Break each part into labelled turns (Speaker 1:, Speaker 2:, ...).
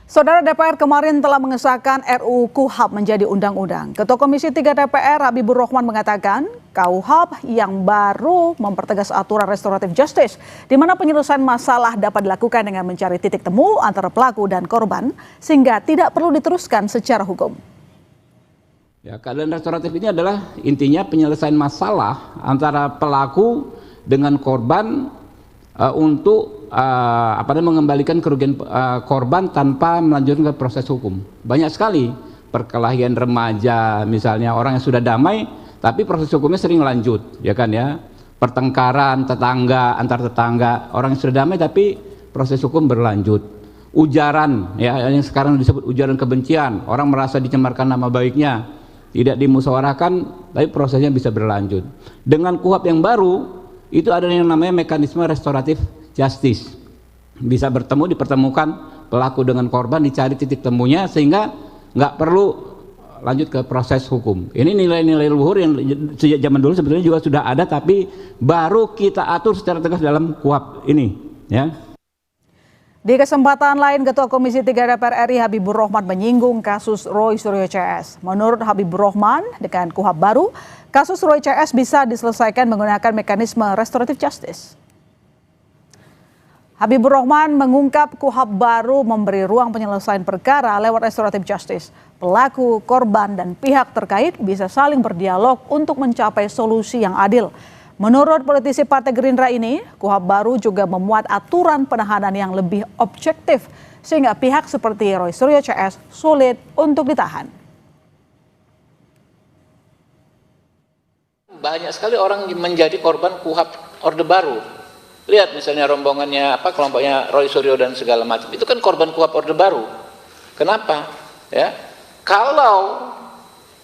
Speaker 1: Saudara DPR kemarin telah mengesahkan RUU KUHP menjadi undang-undang. Ketua Komisi 3 DPR Habibur Rahman mengatakan KUHP yang baru mempertegas aturan restoratif justice di mana penyelesaian masalah dapat dilakukan dengan mencari titik temu antara pelaku dan korban sehingga tidak perlu diteruskan secara hukum.
Speaker 2: Ya, keadilan restoratif ini adalah intinya penyelesaian masalah antara pelaku dengan korban untuk mengembalikan kerugian korban tanpa melanjutkan ke proses hukum. Banyak sekali perkelahian remaja, misalnya orang yang sudah damai tapi proses hukumnya sering lanjut, ya kan ya. Pertengkaran tetangga antar tetangga, orang yang sudah damai tapi proses hukum berlanjut. Ujaran, ya yang sekarang disebut ujaran kebencian, orang merasa dicemarkan nama baiknya, tidak dimusyawarahkan, tapi prosesnya bisa berlanjut. Dengan KUHP yang baru itu ada yang namanya mekanisme restoratif justice, bisa dipertemukan pelaku dengan korban, dicari titik temunya sehingga nggak perlu lanjut ke proses hukum. Ini nilai-nilai luhur yang sejak zaman dulu sebetulnya juga sudah ada, tapi baru kita atur secara tegas dalam KUHP ini, ya.
Speaker 1: Di kesempatan lain, Ketua Komisi 3 DPR RI Habibur Rahman menyinggung kasus Roy Suryo CS. Menurut Habibur Rahman, dengan KUHP baru, kasus Roy CS bisa diselesaikan menggunakan mekanisme restoratif justice. Habibur Rahman mengungkap KUHP baru memberi ruang penyelesaian perkara lewat restoratif justice. Pelaku, korban, dan pihak terkait bisa saling berdialog untuk mencapai solusi yang adil. Menurut politisi Partai Gerindra ini, KUHP baru juga memuat aturan penahanan yang lebih objektif sehingga pihak seperti Roy Suryo CS sulit untuk ditahan.
Speaker 3: Banyak sekali orang menjadi korban KUHP Orde Baru. Lihat misalnya rombongannya kelompoknya Roy Suryo dan segala macam. Itu kan korban KUHP Orde Baru. Kenapa? Ya. Kalau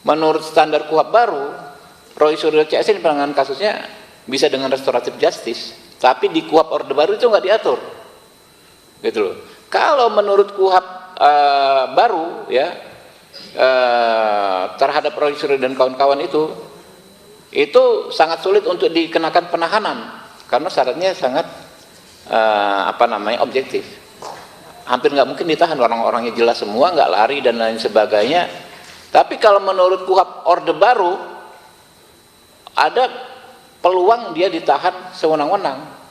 Speaker 3: menurut standar KUHP baru, Roy Suryo CS ini penanganan kasusnya bisa dengan restoratif justice, tapi di KUHP Orde Baru itu nggak diatur, gitu loh. Kalau menurut KUHP baru, ya terhadap Roy Suryo dan kawan-kawan itu sangat sulit untuk dikenakan penahanan karena syaratnya sangat objektif. Hampir nggak mungkin ditahan, orang-orangnya jelas semua, nggak lari dan lain sebagainya. Tapi kalau menurut KUHP Orde Baru ada peluang dia ditahan sewenang-wenang.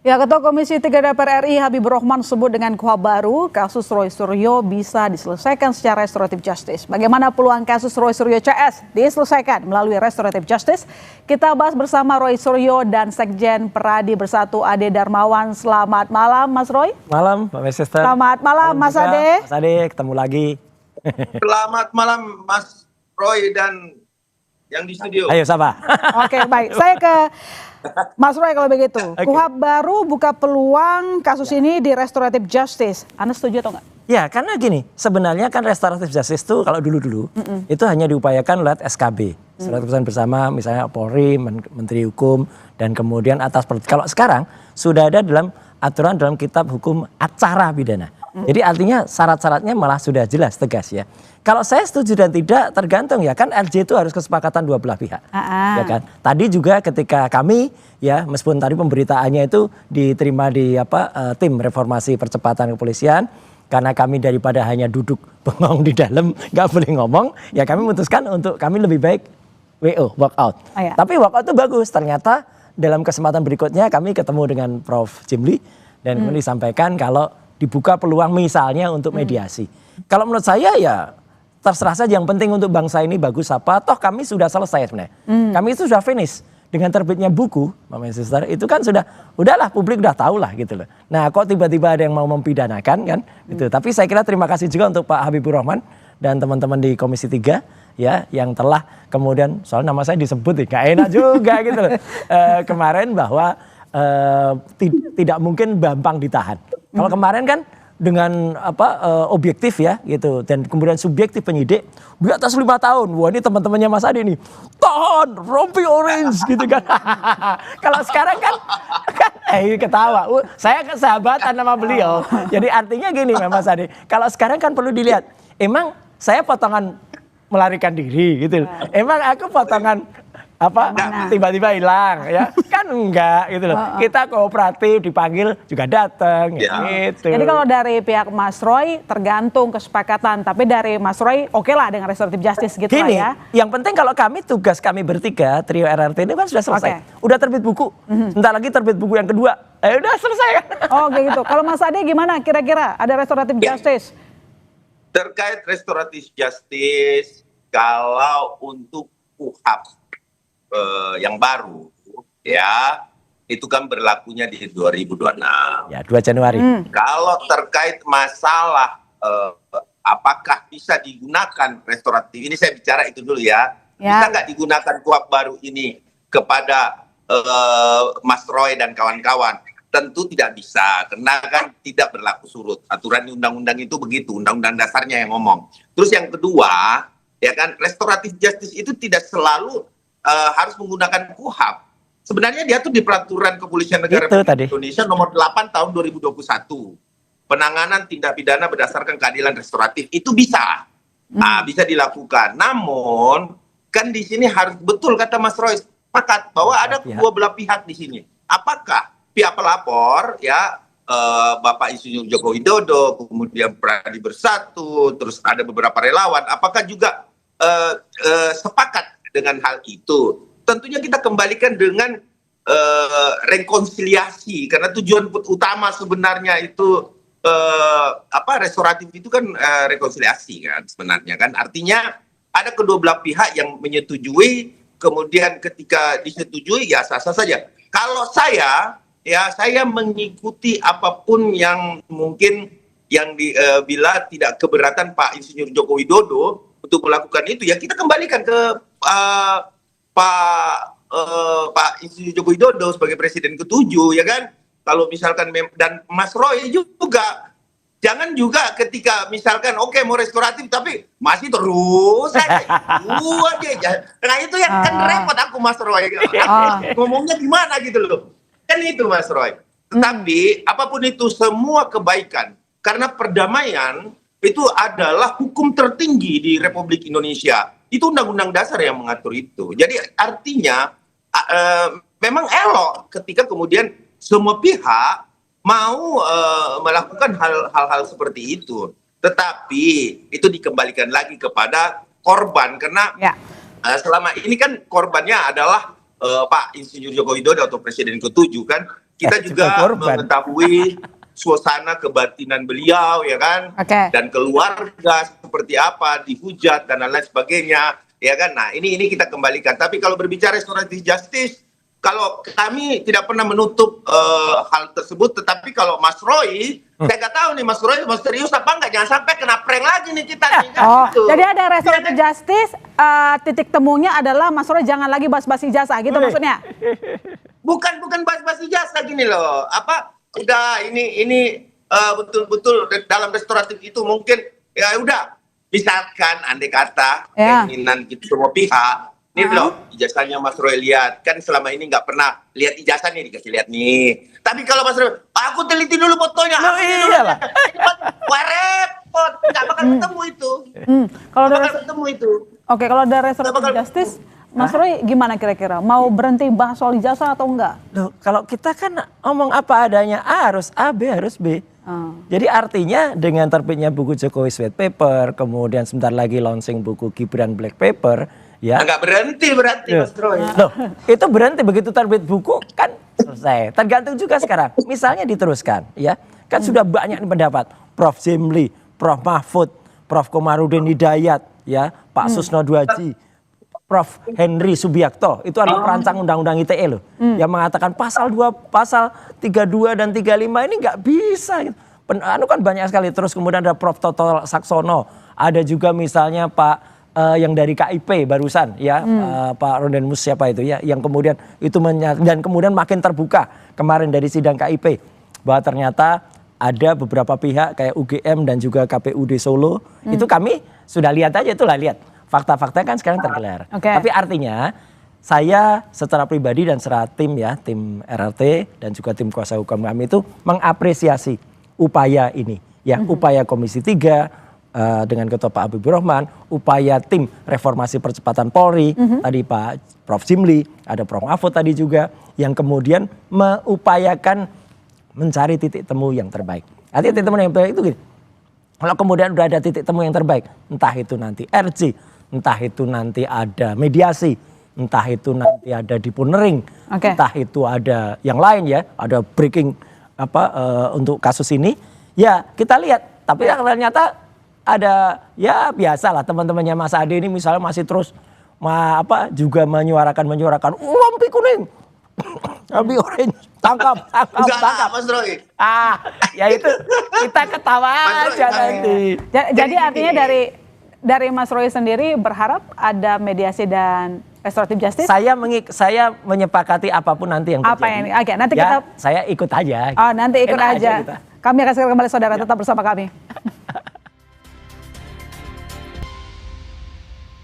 Speaker 1: Ya, Ketua Komisi 3 DPR RI Habibur Rahman sebut dengan KUHP baru, kasus Roy Suryo bisa diselesaikan secara restoratif justice. Bagaimana peluang kasus Roy Suryo CS diselesaikan melalui restoratif justice? Kita bahas bersama Roy Suryo dan Sekjen Peradi Bersatu Ade Darmawan. Selamat malam, Mas Roy.
Speaker 4: Malam, Mbak Sister.
Speaker 1: Selamat malam, Mas Ade.
Speaker 4: Mas Ade, ketemu lagi.
Speaker 5: Selamat malam, Mas Roy dan yang di studio.
Speaker 4: Ayo, Saba.
Speaker 1: Oke, baik. Saya ke Mas Roy kalau begitu. Okay. KUHP baru buka peluang kasus ini di restoratif justice. Anda setuju atau enggak?
Speaker 4: Ya, karena gini, sebenarnya kan restoratif justice itu kalau dulu-dulu itu hanya diupayakan lewat SKB. Surat keputusan bersama misalnya Polri, Menteri Hukum, dan kemudian atas. Kalau sekarang sudah ada dalam aturan dalam kitab hukum acara pidana. Jadi artinya syarat-syaratnya malah sudah jelas, tegas ya. Kalau saya setuju dan tidak tergantung ya, kan RJ itu harus kesepakatan dua belah pihak. Ya kan. Tadi juga ketika kami ya, meskipun tadi pemberitaannya itu diterima di tim reformasi percepatan kepolisian, karena kami daripada hanya duduk bengong di dalam nggak boleh ngomong, ya kami memutuskan untuk kami lebih baik WO, walk out. Tapi walk out itu bagus, ternyata dalam kesempatan berikutnya kami ketemu dengan Prof. Jimli dan kemudian disampaikan kalau dibuka peluang misalnya untuk mediasi. Kalau menurut saya ya terserah saja, yang penting untuk bangsa ini bagus apa, toh kami sudah selesai sebenarnya. Kami itu sudah finish dengan terbitnya buku, Mama Sister, itu kan udahlah publik udah tahu lah gitu loh. Nah kok tiba-tiba ada yang mau mempidanakan kan gitu. Tapi saya kira terima kasih juga untuk Pak Habibur Rahman dan teman-teman di Komisi 3 ya yang telah kemudian, soal nama saya disebut gak enak juga gitu loh. Kemarin bahwa tidak mungkin Bambang ditahan. Kalau kemarin kan dengan objektif ya gitu, dan kemudian subjektif penyidik di atas 5 tahun. Wah, ini teman-temannya Mas Ade nih, tahan rompi orange gitu kan. Kalau sekarang kan ketawa. Saya sahabatan sama beliau. Jadi artinya gini Mas Ade, kalau sekarang kan perlu dilihat, emang saya potongan melarikan diri gitu. Emang aku potongan tiba-tiba hilang ya. Kan kan enggak gitu loh. Kita kooperatif, dipanggil juga datang gitu.
Speaker 1: Jadi kalau dari pihak Mas Roy tergantung kesepakatan, tapi dari Mas Roy oke lah dengan restoratif justice gitu
Speaker 4: Gini,
Speaker 1: lah ya.
Speaker 4: yang penting kalau tugas kami bertiga, trio RRT ini kan sudah selesai. Udah terbit buku, bentar lagi terbit buku yang kedua. Udah selesai kan.
Speaker 1: Oh kayak gitu. Kalau Mas Ade gimana kira-kira ada restoratif justice?
Speaker 5: Terkait restoratif justice, kalau untuk KUHP yang baru, ya itu kan berlakunya di 2026.
Speaker 4: Ya 2 Januari.
Speaker 5: Kalau terkait masalah apakah bisa digunakan restoratif, ini saya bicara itu dulu ya. Bisa nggak digunakan KUHP baru ini kepada Mas Roy dan kawan-kawan? Tentu tidak bisa, karena kan tidak berlaku surut. Aturan di undang-undang itu begitu, undang-undang dasarnya yang ngomong. Terus yang kedua, ya kan, restoratif justice itu tidak selalu harus menggunakan KUHP. Sebenarnya dia tuh di Peraturan Kepolisian Negara Republik Indonesia nomor 8 tahun 2021. Penanganan tindak pidana berdasarkan keadilan restoratif itu bisa. Bisa dilakukan. Namun kan di sini harus betul kata Mas Roy, sepakat bahwa ada kedua belah pihak di sini. Apakah pihak pelapor ya Bapak Insinyur Joko Widodo, kemudian Pradi Bersatu, terus ada beberapa relawan, apakah juga sepakat dengan hal itu? Tentunya kita kembalikan dengan rekonsiliasi, karena tujuan utama sebenarnya itu restoratif itu kan rekonsiliasi kan sebenarnya kan. Artinya ada kedua belah pihak yang menyetujui, kemudian ketika disetujui ya sah-sah saja. Kalau saya mengikuti apapun yang mungkin yang bila tidak keberatan Pak Insinyur Joko Widodo untuk melakukan itu, ya kita kembalikan ke Pak Insinyur Joko Widodo sebagai Presiden ke-7, ya kan. Kalau misalkan dan Mas Roy juga jangan juga ketika misalkan oke, mau restoratif tapi masih terus aja. Nah itu yang kan repot aku Mas Roy. Ngomongnya gimana gitu loh. Kan itu Mas Roy. Tetapi apapun itu semua kebaikan, karena perdamaian itu adalah hukum tertinggi di Republik Indonesia. Itu undang-undang dasar yang mengatur itu. Jadi artinya memang elok ketika kemudian semua pihak mau melakukan hal-hal seperti itu. Tetapi itu dikembalikan lagi kepada korban, karena selama ini kan korbannya adalah Pak Insinyur Joko Widodo atau Presiden ke-7 kan. Kita juga mengetahui suasana kebatinan beliau, ya kan, dan keluarga seperti apa, dihujat dan lain sebagainya, ya kan. Nah ini kita kembalikan. Tapi kalau berbicara restoratif justice, kalau kami tidak pernah menutup hal tersebut. Tetapi kalau Mas Roy, saya nggak tahu nih Mas Roy mau serius apa enggak, jangan sampai kena prank lagi nih kita nih, gitu.
Speaker 1: Jadi ada restoratif justice, titik temunya adalah Mas Roy jangan lagi bas-basi ijazah gitu maksudnya?
Speaker 5: Bukan bas-basi ijazah, gini loh, udah ini betul-betul dalam restoratif itu mungkin ya udah, misalkan andai kata keinginan kita semua pihak, nih loh ijazahnya Mas Roy lihat, kan selama ini nggak pernah lihat ijazah nih, dikasih lihat nih. Tapi kalau Mas Roy, aku teliti dulu fotonya,
Speaker 4: iyalah,
Speaker 5: wah repot, nggak bakal ketemu itu.
Speaker 1: Kalau
Speaker 5: bakal ketemu itu.
Speaker 1: Oke, kalau ada restoratif justice, Mas Roy gimana kira-kira? Mau berhenti bahas soal ijazah atau enggak?
Speaker 4: Loh, kalau kita kan ngomong apa adanya, A harus A, B harus B. Jadi artinya dengan terbitnya buku Jokowi White Paper, kemudian sebentar lagi launching buku Gibran Black Paper, ya.
Speaker 5: Nggak berhenti berarti Mas Roy.
Speaker 4: Loh, itu berhenti begitu terbit buku kan selesai. Tergantung juga sekarang. Misalnya diteruskan, ya. Kan sudah banyak pendapat. Prof. Jimli, Prof. Mahfud, Prof. Komarudin Hidayat, ya, Pak Susno Dwaji, Prof. Henry Subiakto, itu adalah perancang undang-undang ITE loh, yang mengatakan pasal 32 dan 35 ini nggak bisa. Anu kan banyak sekali. Terus kemudian ada Prof. Toto Saksono, ada juga misalnya Pak yang dari KIP barusan, ya, Pak Rodenmus siapa itu ya, yang kemudian itu dan kemudian makin terbuka kemarin dari sidang KIP bahwa ternyata ada beberapa pihak kayak UGM dan juga KPUD Solo, itu kami sudah lihat aja, itulah lihat. Fakta-faktanya kan sekarang tergelar. Tapi artinya saya secara pribadi dan secara tim ya, tim RRT dan juga tim kuasa hukum kami itu mengapresiasi upaya ini. Ya, upaya Komisi 3, dengan Ketua Pak Habibur Rahman, upaya tim reformasi percepatan Polri, tadi Pak Prof. Jimli, ada Prof. Mahfud tadi juga, yang kemudian mengupayakan mencari titik temu yang terbaik. Artinya titik temu yang terbaik itu gini, kalau kemudian udah ada titik temu yang terbaik, entah itu nanti RJ, entah itu nanti ada mediasi, entah itu nanti ada deponering, entah itu ada yang lain ya, ada breaking untuk kasus ini, ya kita lihat. Tapi ternyata ada ya biasalah teman-temannya Mas Ade ini misalnya masih terus juga menyuarakan lampu kuning, lampu orange, tangkap.
Speaker 5: Mas Roy.
Speaker 4: Ya itu kita ketawa aja nanti.
Speaker 1: Jadi artinya dari Mas Roy sendiri berharap ada mediasi dan restoratif justice?
Speaker 4: Saya menyepakati apapun nanti yang terjadi.
Speaker 1: Oke, nanti
Speaker 4: ya,
Speaker 1: kita
Speaker 4: saya ikut aja.
Speaker 1: Oh, nanti ikut
Speaker 4: Enak
Speaker 1: aja. Kami akan segera kembali saudara, tetap bersama kami.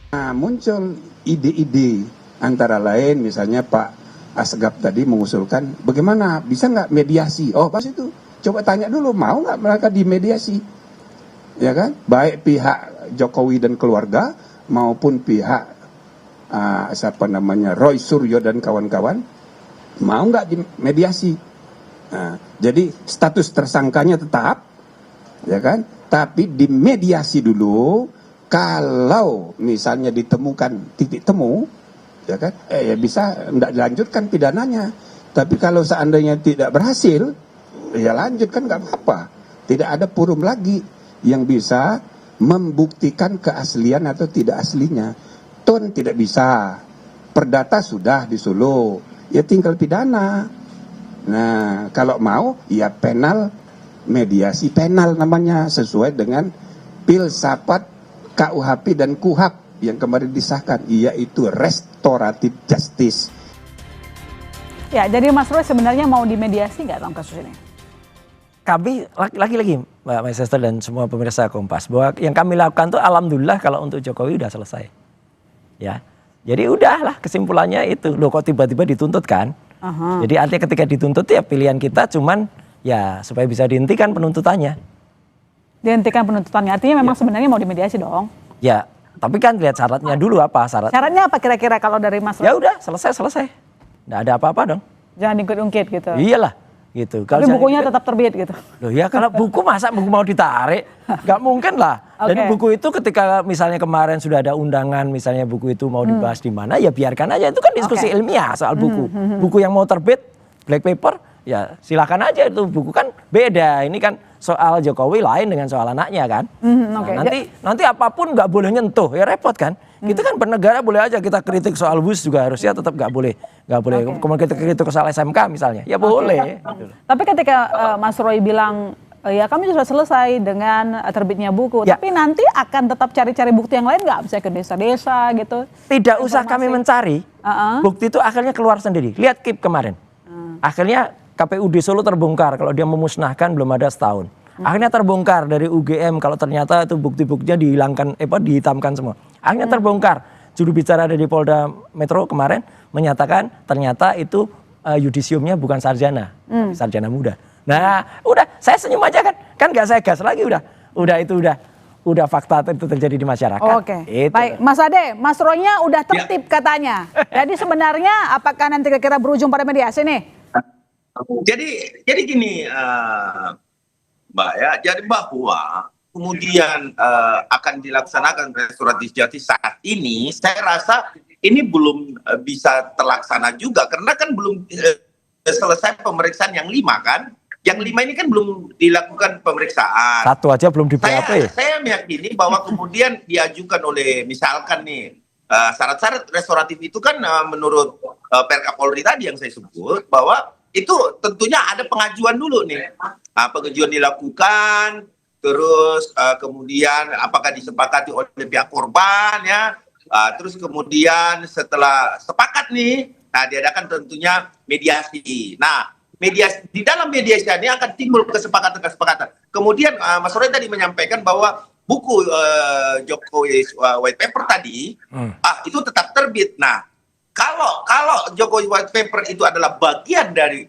Speaker 6: Nah, muncul ide-ide antara lain misalnya Pak Asgaf tadi mengusulkan bagaimana bisa nggak mediasi? Oh pas itu coba tanya dulu mau nggak mereka dimediasi, ya kan? Baik pihak Jokowi dan keluarga maupun pihak Roy Suryo dan kawan-kawan mau nggak dimediasi? Nah, jadi status tersangkanya tetap, ya kan? Tapi dimediasi dulu. Kalau misalnya ditemukan titik temu, ya kan, ya bisa tidak dilanjutkan pidananya. Tapi kalau seandainya tidak berhasil, ya lanjutkan nggak apa-apa. Tidak ada forum lagi yang bisa membuktikan keaslian atau tidak aslinya. Ton tidak bisa, perdata sudah di Solo, ya tinggal pidana. Nah, kalau mau, ya penal, mediasi penal namanya sesuai dengan filsafat KUHP dan KUHAP yang kemarin disahkan, yaitu restoratif justice.
Speaker 1: Ya, jadi Mas Roy sebenarnya mau dimediasi nggak dalam kasus ini?
Speaker 4: Kami lagi-lagi Mbak Maisester dan semua pemirsa Kompas, bahwa yang kami lakukan tuh alhamdulillah kalau untuk Jokowi udah selesai. Ya, jadi udahlah kesimpulannya itu. Loh kok tiba-tiba dituntut kan? Jadi artinya ketika dituntut ya pilihan kita cuman ya supaya bisa dihentikan penuntutannya.
Speaker 1: Dihentikan penuntutannya, artinya memang sebenarnya mau dimediasi dong.
Speaker 4: Ya, tapi kan lihat syaratnya dulu apa syarat.
Speaker 1: Syaratnya apa kira-kira kalau dari Mas Roy?
Speaker 4: Ya udah selesai. Nggak ada apa-apa dong.
Speaker 1: Jangan diungkit-ungkit gitu.
Speaker 4: Iyalah gitu.
Speaker 1: Tapi bukunya tetap terbit gitu.
Speaker 4: Loh ya kalau buku masa buku mau ditarik? Nggak mungkin lah. Dan buku itu ketika misalnya kemarin sudah ada undangan misalnya buku itu mau dibahas di mana ya biarkan aja. Itu kan diskusi ilmiah soal buku. Buku yang mau terbit black paper ya silakan aja, itu buku kan beda. Ini kan soal Jokowi lain dengan soal anaknya kan. Nah, nanti apapun nggak boleh nyentuh ya repot kan. Kita kan bernegara boleh aja kita kritik soal WUS juga harusnya tetap nggak boleh. Kemudian kita kritik soal SMK misalnya ya boleh.
Speaker 1: Tapi ketika Mas Roy bilang ya kami sudah selesai dengan terbitnya buku, tapi nanti akan tetap cari-cari bukti yang lain nggak, bisa ke desa-desa gitu?
Speaker 4: Tidak usah kami mencari, bukti itu akhirnya keluar sendiri. Lihat KIP kemarin, akhirnya KPUD Solo terbongkar kalau dia memusnahkan belum ada setahun. Akhirnya terbongkar dari UGM kalau ternyata itu bukti-buktinya dihilangkan, dihitamkan semua. Akhirnya terbongkar. Juru bicara dari Polda Metro kemarin menyatakan ternyata itu yudisiumnya bukan sarjana, sarjana muda. Nah, udah saya senyum aja kan nggak saya gas lagi udah fakta itu terjadi di masyarakat.
Speaker 1: Oke. Baik, Mas Ade, Mas Roy-nya udah tertib katanya. Jadi sebenarnya apakah nanti kira-kira berujung pada mediasi nih?
Speaker 5: Jadi gini, Mbak ya, jadi bahwa kemudian akan dilaksanakan restoratif justice saat ini, saya rasa ini belum bisa terlaksana juga karena kan belum selesai pemeriksaan yang 5 kan. Yang 5 ini kan belum dilakukan pemeriksaan.
Speaker 4: Satu aja belum di BAP.
Speaker 5: Saya meyakini bahwa kemudian diajukan oleh misalkan nih syarat-syarat restoratif itu kan menurut Perkap Polri tadi yang saya sebut bahwa itu tentunya ada pengajuan dulu nih. Pengajuan dilakukan, terus kemudian apakah disepakati oleh pihak korban ya. Terus kemudian setelah sepakat nih, diadakan tentunya mediasi. Nah, mediasi di dalam mediasi ini akan timbul kesepakatan. Kemudian Mas Roy tadi menyampaikan bahwa buku Jokowi White Paper tadi itu tetap terbit. Nah, kalau Jokowi White Paper itu adalah bagian dari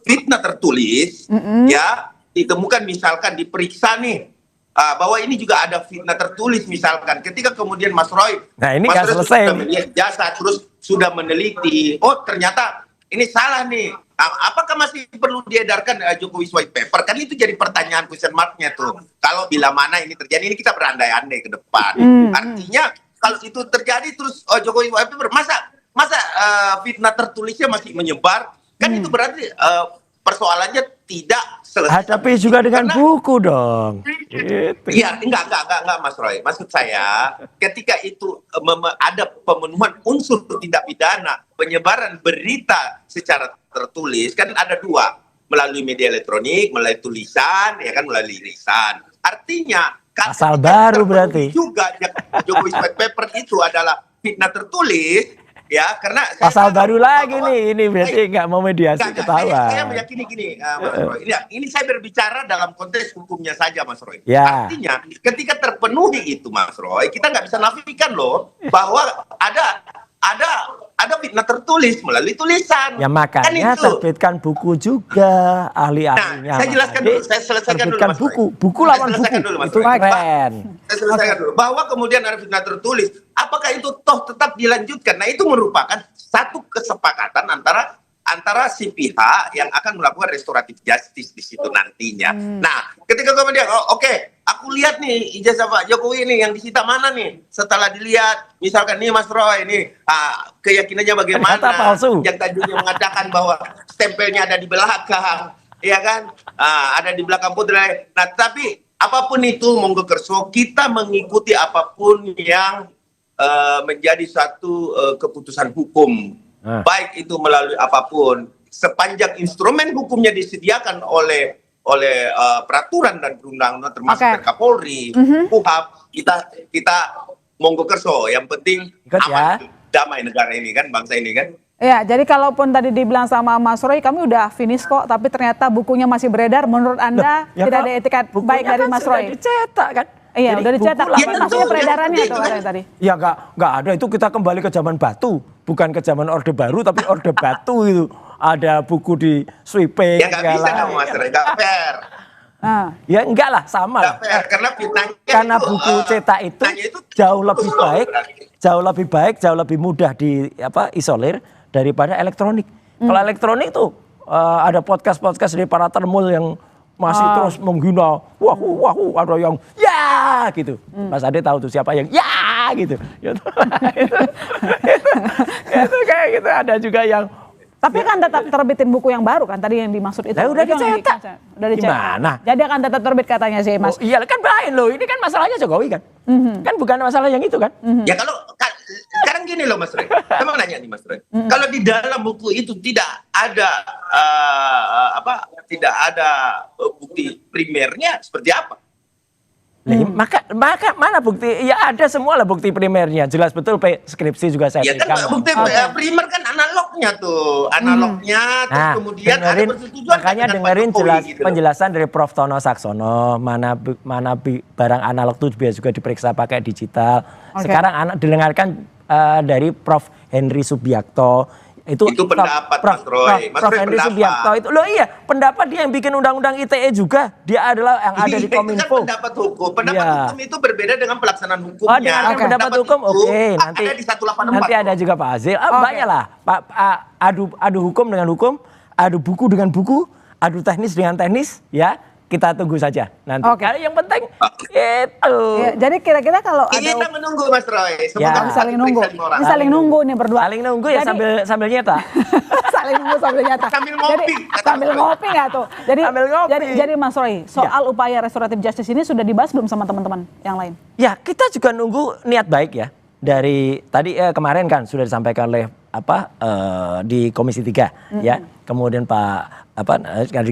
Speaker 5: fitnah tertulis, ya ditemukan misalkan diperiksa nih bahwa ini juga ada fitnah tertulis misalkan ketika kemudian Mas Roy
Speaker 4: nggak selesai
Speaker 5: sudah melihat jasa terus sudah meneliti, oh ternyata ini salah nih, apakah masih perlu diedarkan Jokowi white paper? Kan itu jadi pertanyaan question mark-nya tuh. Kalau bila mana ini terjadi, ini kita berandai-andai ke depan. Artinya kalau itu terjadi terus Jokowi white paper, masa fitnah tertulisnya masih menyebar? Kan itu berarti persoalannya tidak selesai.
Speaker 4: Hadapi juga dengan buku dong. Gitu.
Speaker 5: Iya, enggak Mas Roy. Maksud saya, ketika itu ada pemenuhan unsur tindak pidana, penyebaran berita secara tertulis, kan ada dua, melalui media elektronik, melalui tulisan, ya kan, melalui lisan. Artinya,
Speaker 4: pasal baru berarti.
Speaker 5: Juga Jokowi white paper itu adalah fitnah tertulis. Ya, karena
Speaker 4: pasal baru lagi nih, ini berarti nggak mau mediasi ketawa.
Speaker 5: Saya meyakini gini, Mas Roy. Ini saya berbicara dalam konteks hukumnya saja, Mas Roy.
Speaker 4: Ya.
Speaker 5: Artinya, ketika terpenuhi itu, Mas Roy, kita nggak bisa nafikan loh bahwa ada fitnah tertulis melalui tulisan.
Speaker 4: Ya makanya
Speaker 5: kan
Speaker 4: terbitkan buku juga ahli-ahlinya.
Speaker 5: Nah, saya jelaskan dulu, saya selesaikan dulu, Mas Roy.
Speaker 4: Buku lawan buku, itu keren.
Speaker 5: Saya selesaikan dulu. Bahwa kemudian ada fitnah tertulis, apakah itu toh tetap dilanjutkan? Nah, itu merupakan satu kesepakatan antara si pihak yang akan melakukan restoratif justice di situ nantinya. Nah, ketika kemudian, oke, aku lihat nih ijazah Pak Jokowi ini yang disita mana nih? Setelah dilihat, misalkan nih Mas Roy, ini keyakinannya bagaimana? Yang tadinya mengatakan bahwa stempelnya ada di belakang, ya kan? Ada di belakang putri. Nah, tapi apapun itu, monggo kerso, kita mengikuti apapun yang menjadi satu keputusan hukum. Baik itu melalui apapun, sepanjang instrumen hukumnya disediakan oleh peraturan dan perundang-undangan termasuk Kapolri, KUHAP, kita monggo kerso, yang penting aman, damai negara ini kan, bangsa ini kan.
Speaker 1: Ya, jadi kalaupun tadi dibilang sama Mas Roy, kami udah finish kok, tapi ternyata bukunya masih beredar. Menurut Anda tidak ada etikat baik dari Mas Roy?
Speaker 4: Dicetak kan?
Speaker 1: Iya, udah dicetak. Maksudnya peredarannya tuh tadi.
Speaker 4: Ya nggak ada, itu kita kembali ke zaman batu, bukan ke zaman Orde Baru, tapi Orde Batu itu. Ada buku di sweeping.
Speaker 5: Ya nggak bisa dong Mas Roy, nggak fair.
Speaker 4: Ya enggak lah, sama lah. Karena buku cetak itu jauh lebih baik, jauh lebih mudah isolir daripada elektronik. Kalau elektronik tuh ada podcast dari para termul yang masih terus menghina, wahu, ada yang ya gitu. Mas Ade tahu tuh siapa yang ya gitu. Itu kayak gitu, ada juga yang.
Speaker 1: Tapi kan tetap terbitin buku yang baru kan, tadi yang dimaksud itu.
Speaker 4: Udah dicetak.
Speaker 1: Gimana? Jadi akan tetap terbit katanya sih Mas.
Speaker 4: Iya kan lain loh, ini kan masalahnya Jokowi kan. Kan bukan masalah yang itu kan.
Speaker 5: Ya kalau sekarang gini loh Mas Roy, saya mau nanya nih Mas Roy. Kalau di dalam buku itu tidak ada tidak ada bukti primernya, seperti apa?
Speaker 4: Maka mana bukti? Ya ada semua lah bukti primernya. Jelas betul skripsi juga saya
Speaker 5: berikan. Ya kan bukti primer kan analognya tuh. Terus kemudian ada persetujuan.
Speaker 4: Makanya dengerin penjelasan dari Prof. Tono Saksono. Mana barang analog itu juga diperiksa pakai digital. Sekarang dengarkan dari Prof. Henry Subiakto. Itu
Speaker 5: pendapat Mas Roy.
Speaker 4: Prof. Henry Subiakto itu loh, iya, pendapat dia yang bikin undang-undang ITE juga, dia adalah yang ada di Kominfo.
Speaker 5: Itu kan pendapat hukum. Hukum itu berbeda dengan pelaksanaan hukumnya.
Speaker 4: Pendapat hukum nanti
Speaker 5: ada di 184.
Speaker 4: Nanti ada juga Pak Azil. Banyak lah. Adu hukum dengan hukum, adu buku dengan buku, adu teknis dengan teknis, ya. Kita tunggu saja nanti. Yang penting itu.
Speaker 1: Ya, jadi kira-kira kalau
Speaker 5: kita menunggu Mas Roy. Semoga
Speaker 1: saling nunggu. Saling nunggu nih berdua.
Speaker 4: Saling nunggu ya, sambil nyata.
Speaker 1: Saling nunggu sambil nyata.
Speaker 5: Sambil ngopi.
Speaker 1: Sambil ngopi nggak tuh? Jadi Mas Roy, soal upaya restoratif justice ini sudah dibahas belum sama teman-teman yang lain?
Speaker 4: Ya, kita juga nunggu niat baik ya. Dari tadi kemarin kan sudah disampaikan oleh di Komisi 3 ya. Kemudian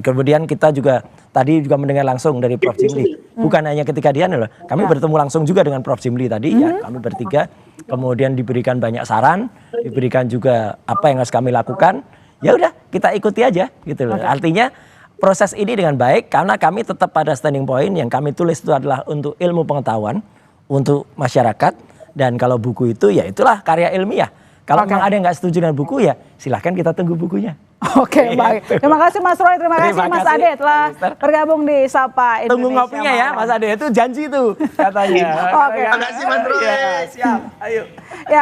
Speaker 4: kemudian kita juga tadi juga mendengar langsung dari Prof. Jimli. Bukan hanya ketika dia loh. Kami bertemu langsung juga dengan Prof. Jimli tadi ya. Kami bertiga. Kemudian diberikan banyak saran, diberikan juga apa yang harus kami lakukan. Ya udah, kita ikuti aja gitu loh. Artinya proses ini dengan baik karena kami tetap pada standing point yang kami tulis itu adalah untuk ilmu pengetahuan, untuk masyarakat, dan kalau buku itu ya itulah karya ilmiah. Kalau
Speaker 1: Oke.
Speaker 4: memang ada yang nggak setuju dengan buku ya silahkan kita tunggu bukunya.
Speaker 1: Oke, baik. Terima kasih Mas Roy, terima kasih Mas
Speaker 4: kasih,
Speaker 1: Ade telah
Speaker 4: Mister.
Speaker 1: bergabung di Sapa Indonesia.
Speaker 4: Tunggu ngopinya ya
Speaker 1: Malam.
Speaker 4: Mas Ade, itu janji tuh katanya.
Speaker 1: Oke.
Speaker 5: Terima kasih Mas Roy.
Speaker 4: Iya, siap. Ayo.
Speaker 1: Ya.